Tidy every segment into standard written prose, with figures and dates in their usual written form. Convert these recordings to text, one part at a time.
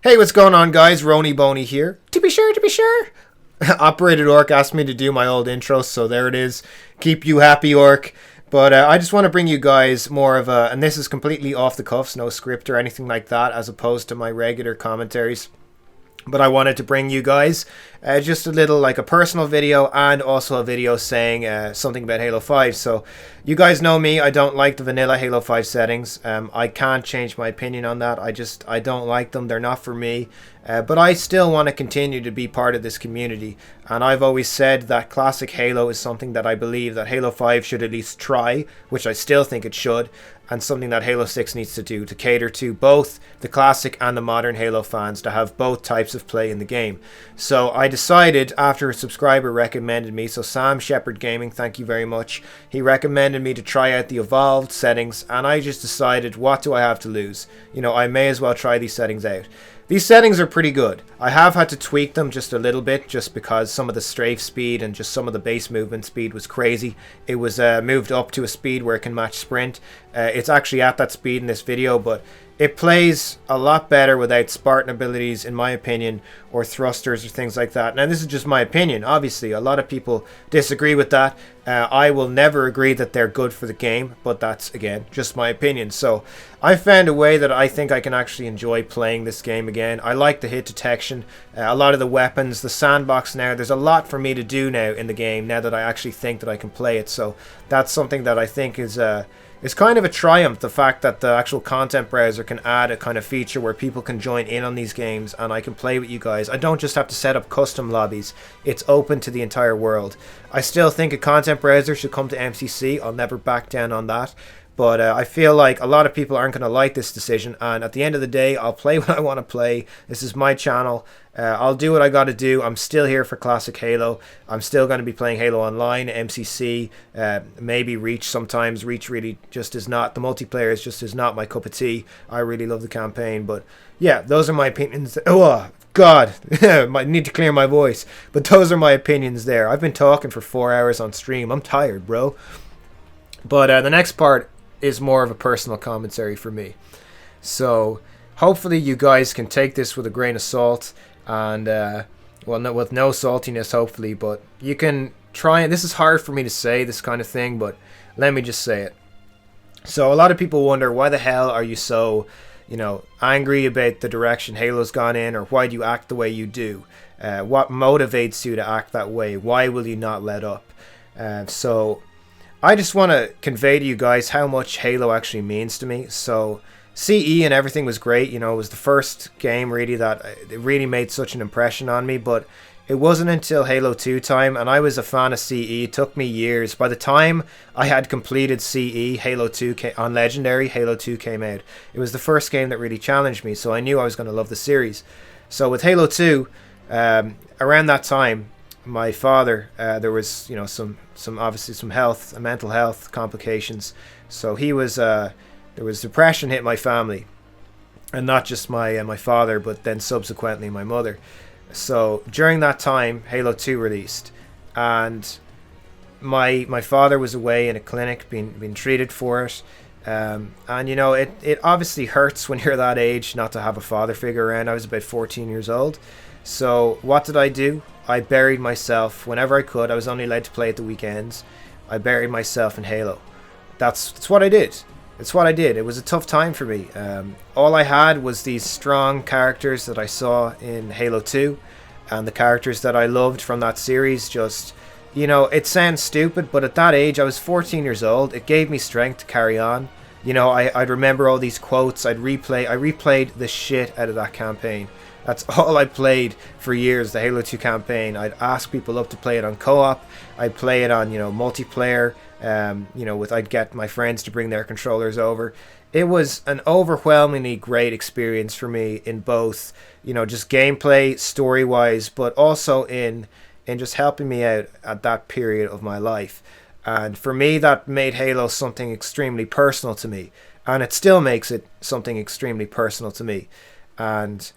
Hey, what's going on, guys? Rony Boney here. To be sure, to be sure. Operated Orc asked me to do my old intro, so there it is. Keep you happy, Orc. But I just want to bring you guys more of a, and this is completely off the cuffs, no script or anything like that, as opposed to my regular commentaries. But I wanted to bring you guys just a little, like a personal video and also a video saying something about Halo 5. So you guys know me, I don't like the vanilla Halo 5 settings. I can't change my opinion on that. I don't like them. They're not for me. But I still want to continue to be part of this community. And I've always said that classic Halo is something that I believe that Halo 5 should at least try, which I still think it should, and something that Halo 6 needs to do to cater to both the classic and the modern Halo fans, to have both types of play in the game. So I decided, after a subscriber recommended me, so Sam Shepherd Gaming, thank you very much, he recommended me to try out the evolved settings, and I just decided, what do I have to lose? You know, I may as well try these settings out. These settings are pretty good. I have had to tweak them just a little bit, just because some of the strafe speed and just some of the base movement speed was crazy. It was moved up to a speed where it can match sprint. It's actually at that speed in this video, but it plays a lot better without Spartan abilities, in my opinion, or thrusters or things like that. Now, this is just my opinion. Obviously, a lot of people disagree with that. I will never agree that they're good for the game, but that's, again, just my opinion. So I found a way that I think I can actually enjoy playing this game again. I like the hit detection, a lot of the weapons, the sandbox now. There's a lot for me to do now in the game, now that I actually think that I can play it. So that's something that I think is it's kind of a triumph, the fact that the actual content browser can add a kind of feature where people can join in on these games and I can play with you guys. I don't just have to set up custom lobbies. It's open to the entire world. I still think a content browser should come to MCC. I'll never back down on that. But I feel like a lot of people aren't going to like this decision, and at the end of the day, I'll play what I want to play. This is my channel. I'll do what I got to do. I'm still here for classic Halo. I'm still going to be playing Halo Online, MCC, maybe Reach sometimes. Reach really just is not, the multiplayer is not my cup of tea. I really love the campaign, but yeah, those are my opinions. Oh, God, I need to clear my voice. But those are my opinions there. I've been talking for 4 hours on stream. I'm tired, bro. But the next part is more of a personal commentary for me. So hopefully you guys can take this with a grain of salt, and with no saltiness, hopefully, but you can try it. This is hard for me to say, this kind of thing, but let me just say it. So a lot of people wonder, why the hell are you so, angry about the direction Halo's gone in, or why do you act the way you do? What motivates you to act that way? Why will you not let up? So I just want to convey to you guys how much Halo actually means to me. So CE and everything was great. It was the first game really that it really made such an impression on me. But it wasn't until Halo 2 time, and I was a fan of CE. It took me years. By the time I had completed CE, Halo 2 on Legendary, Halo 2 came out. It was the first game that really challenged me, so I knew I was going to love the series. So with Halo 2, around that time, my father, there was some obviously some mental health complications. So he was there was depression hit my family, and not just my father, but then subsequently my mother. So during that time, Halo 2 released, and my father was away in a clinic being treated for it. And it obviously hurts when you're that age not to have a father figure around. I was about 14 years old. So what did I do? I buried myself whenever I could. I was only allowed to play at the weekends. I buried myself in Halo. That's what I did. It's what I did. It was a tough time for me. All I had was these strong characters that I saw in Halo 2, and the characters that I loved from that series. Just, it sounds stupid, but at that age, I was 14 years old. It gave me strength to carry on. I'd remember all these quotes. I replayed the shit out of that campaign. That's all I played for years, the Halo 2 campaign. I'd ask people up to play it on co-op. I'd play it on, multiplayer. I'd get my friends to bring their controllers over. It was an overwhelmingly great experience for me in both, just gameplay, story-wise, but also in just helping me out at that period of my life. And for me, that made Halo something extremely personal to me. And it still makes it something extremely personal to me. And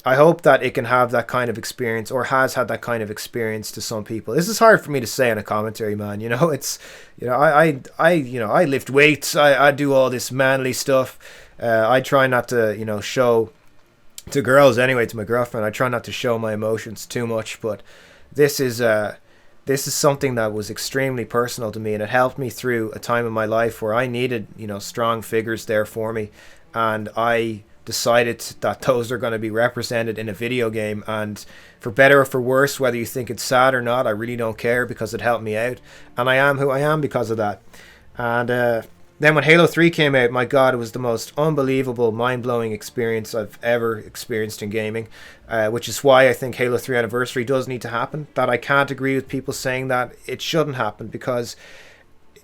I hope that it can have that kind of experience, or has had that kind of experience to some people. This is hard for me to say in a commentary, man. It's, I lift weights. I do all this manly stuff. I try not to, show to girls anyway, to my girlfriend. I try not to show my emotions too much, but this is this is something that was extremely personal to me, and it helped me through a time in my life where I needed, strong figures there for me, and I decided that those are going to be represented in a video game. And for better or for worse, whether you think it's sad or not, I really don't care, because it helped me out, and I am who I am because of that. And then when Halo 3 came out, my God, it was the most unbelievable, mind-blowing experience I've ever experienced in gaming, which is why I think Halo 3 Anniversary does need to happen. That I can't agree with people saying that it shouldn't happen, because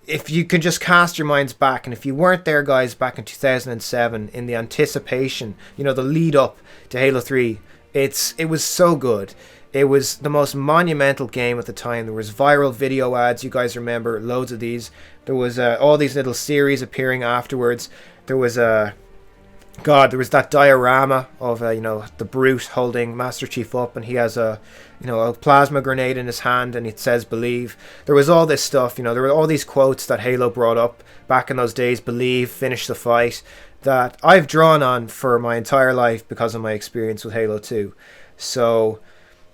if you can just cast your minds back, and if you weren't there, guys, back in 2007, in the anticipation, the lead up to Halo 3, it was so good. It was the most monumental game at the time. There was viral video ads, you guys remember, loads of these. There was all these little series appearing afterwards. There was there was that diorama of the Brute holding Master Chief up, and he has a plasma grenade in his hand, and it says "Believe." There was all this stuff. There were all these quotes that Halo brought up back in those days. Believe, finish the fight. That I've drawn on for my entire life because of my experience with Halo 2. So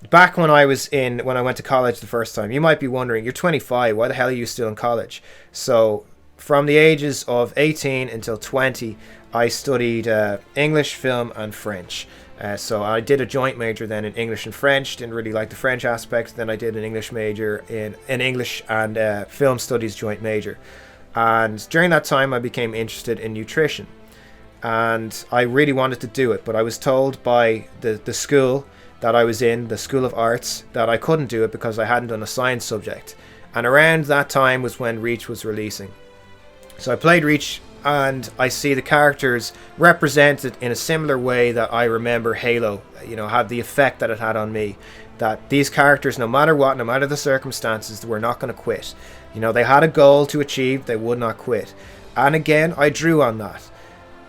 back when I went to college the first time, you might be wondering, you're 25, why the hell are you still in college? So from the ages of 18 until 20, I studied English, film, and French. So I did a joint major then in English and French. Didn't really like the French aspect. Then I did an English major in English and film studies joint major. And during that time, I became interested in nutrition. And I really wanted to do it, but I was told by the school that I was in, the School of Arts, that I couldn't do it because I hadn't done a science subject. And around that time was when Reach was releasing. So I played Reach, and I see the characters represented in a similar way that I remember Halo, had the effect that it had on me. That these characters, no matter what, no matter the circumstances, were not going to quit. They had a goal to achieve, they would not quit. And again, I drew on that.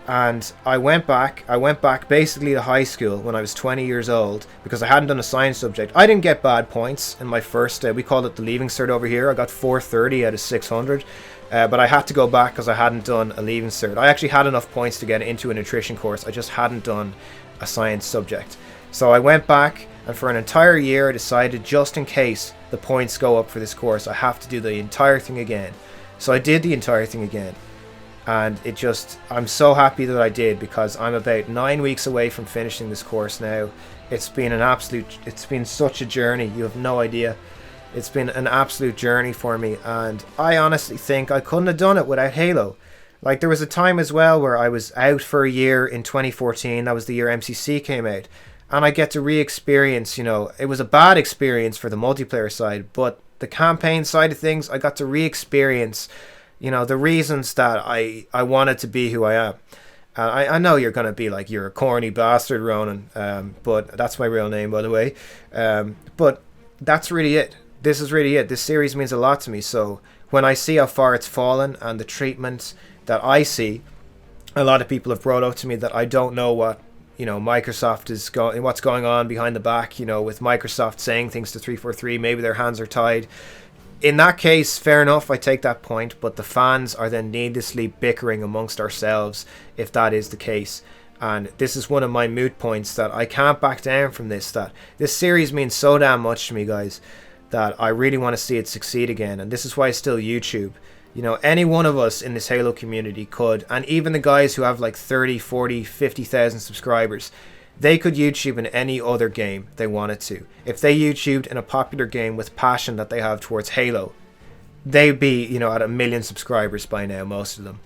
And I went back basically to high school when I was 20 years old, because I hadn't done a science subject. I didn't get bad points in my first, we called it the leaving cert over here. I got 430 out of 600, but I had to go back because I hadn't done a leaving cert. I actually had enough points to get into a nutrition course, I just hadn't done a science subject. So I went back, and for an entire year I decided, just in case the points go up for this course, I have to do the entire thing again. So I did the entire thing again. And I'm so happy that I did, because I'm about 9 weeks away from finishing this course now. It's been such a journey, you have no idea. It's been an absolute journey for me, and I honestly think I couldn't have done it without Halo. Like, there was a time as well where I was out for a year in 2014, that was the year MCC came out, and I get to re-experience, it was a bad experience for the multiplayer side, but the campaign side of things, I got to re-experience the reasons that I wanted to be who I am. I know you're going to be like, you're a corny bastard, Ronan, but that's my real name, by the way. But that's really it. This is really it. This series means a lot to me. So when I see how far it's fallen and the treatment that I see, a lot of people have brought up to me that I don't know what Microsoft what's going on behind the back, with Microsoft saying things to 343, maybe their hands are tied. In that case, fair enough, I take that point, but the fans are then needlessly bickering amongst ourselves if that is the case. And this is one of my moot points, that I can't back down from this, that this series means so damn much to me, guys, that I really want to see it succeed again. And this is why I still YouTube. Any one of us in this Halo community could, and even the guys who have like 30, 40, 50,000 subscribers, they could YouTube in any other game they wanted to. If they YouTubed in a popular game with passion that they have towards Halo, they'd be, at 1 million subscribers by now, most of them.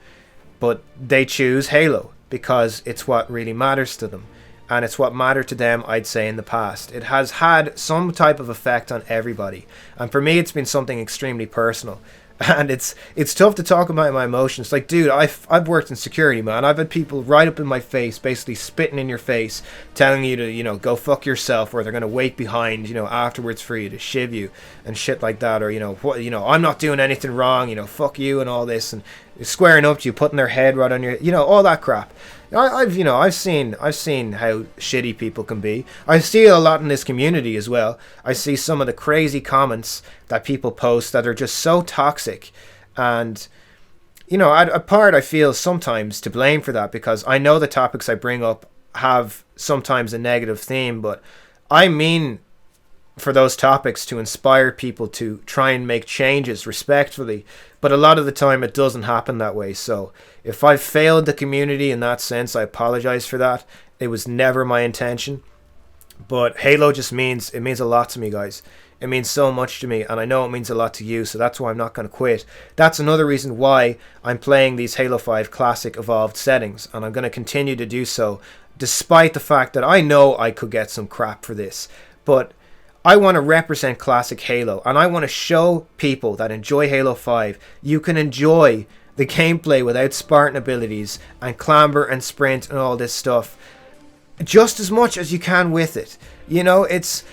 But they choose Halo because it's what really matters to them. And it's what mattered to them, I'd say, in the past. It has had some type of effect on everybody. And for me, it's been something extremely personal. And it's tough to talk about my emotions. Like, dude, I've worked in security, man. I've had people right up in my face, basically spitting in your face, telling you to, go fuck yourself, or they're gonna wait behind, afterwards for you to shiv you and shit like that, or I'm not doing anything wrong, fuck you and all this, and squaring up to you, putting their head right on your, all that crap. I've seen how shitty people can be. I see it a lot in this community as well. I see some of the crazy comments that people post that are just so toxic, and I feel sometimes to blame for that, because I know the topics I bring up have sometimes a negative theme, but I mean for those topics to inspire people to try and make changes respectfully. But a lot of the time it doesn't happen that way. So if I've failed the community in that sense, I apologize for that. It was never my intention. But Halo just means a lot to me, guys. It means so much to me, and I know it means a lot to you, so that's why I'm not going to quit. That's another reason why I'm playing these Halo 5 Classic Evolved settings, and I'm going to continue to do so, despite the fact that I know I could get some crap for this. But I want to represent Classic Halo, and I want to show people that enjoy Halo 5 you can enjoy the gameplay without Spartan abilities and clamber and sprint and all this stuff just as much as you can with it. You know, it's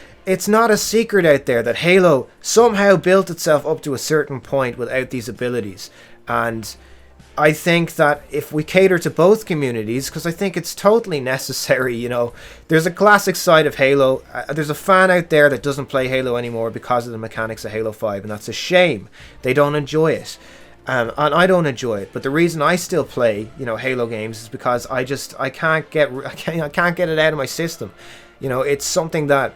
not a secret out there that Halo somehow built itself up to a certain point without these abilities. And I think that if we cater to both communities, because I think it's totally necessary, you know, there's a classic side of Halo. There's a fan out there that doesn't play Halo anymore because of the mechanics of Halo 5, and that's a shame. They don't enjoy it. And I don't enjoy it, but the reason I still play, you know, Halo games is because I can't get it out of my system. You know, it's something that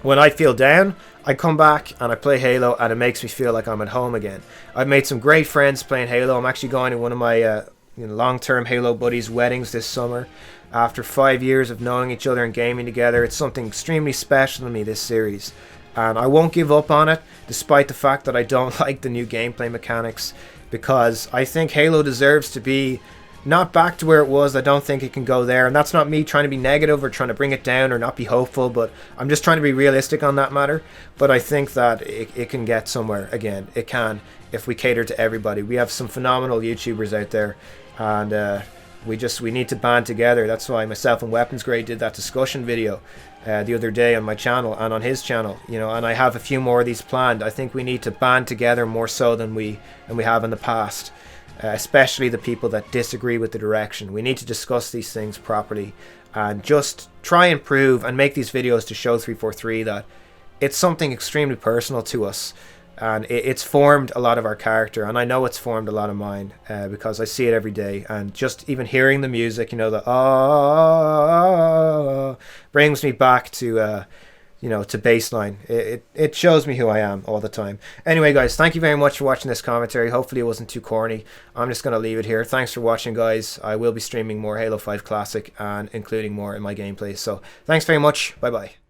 when I feel down, I come back and I play Halo, and it makes me feel like I'm at home again. I've made some great friends playing Halo. I'm actually going to one of my long-term Halo buddies' weddings this summer. After 5 years of knowing each other and gaming together, it's something extremely special to me, this series. And I won't give up on it, despite the fact that I don't like the new gameplay mechanics, because I think Halo deserves to be not back to where it was. I don't think it can go there, and that's not me trying to be negative or trying to bring it down or not be hopeful, but I'm just trying to be realistic on that matter. But I think that it can get somewhere again. It can, if we cater to everybody. We have some phenomenal YouTubers out there, and we need to band together. That's why myself and Weapons Grade did that discussion video the other day on my channel and on his channel, you know, and I have a few more of these planned. I think we need to band together more so than we have in the past, especially the people that disagree with the direction. We need to discuss these things properly and just try and prove and make these videos to show 343 that it's something extremely personal to us, and it's formed a lot of our character, and I know it's formed a lot of mine because I see it every day. And just even hearing the music, you know, the brings me back to you know, to baseline. It shows me who I am all the time. Anyway, guys, thank you very much for watching this commentary. Hopefully it wasn't too corny. I'm just going to leave it here. Thanks for watching, guys. I will be streaming more Halo 5 Classic and including more in my gameplay. So thanks very much. Bye bye.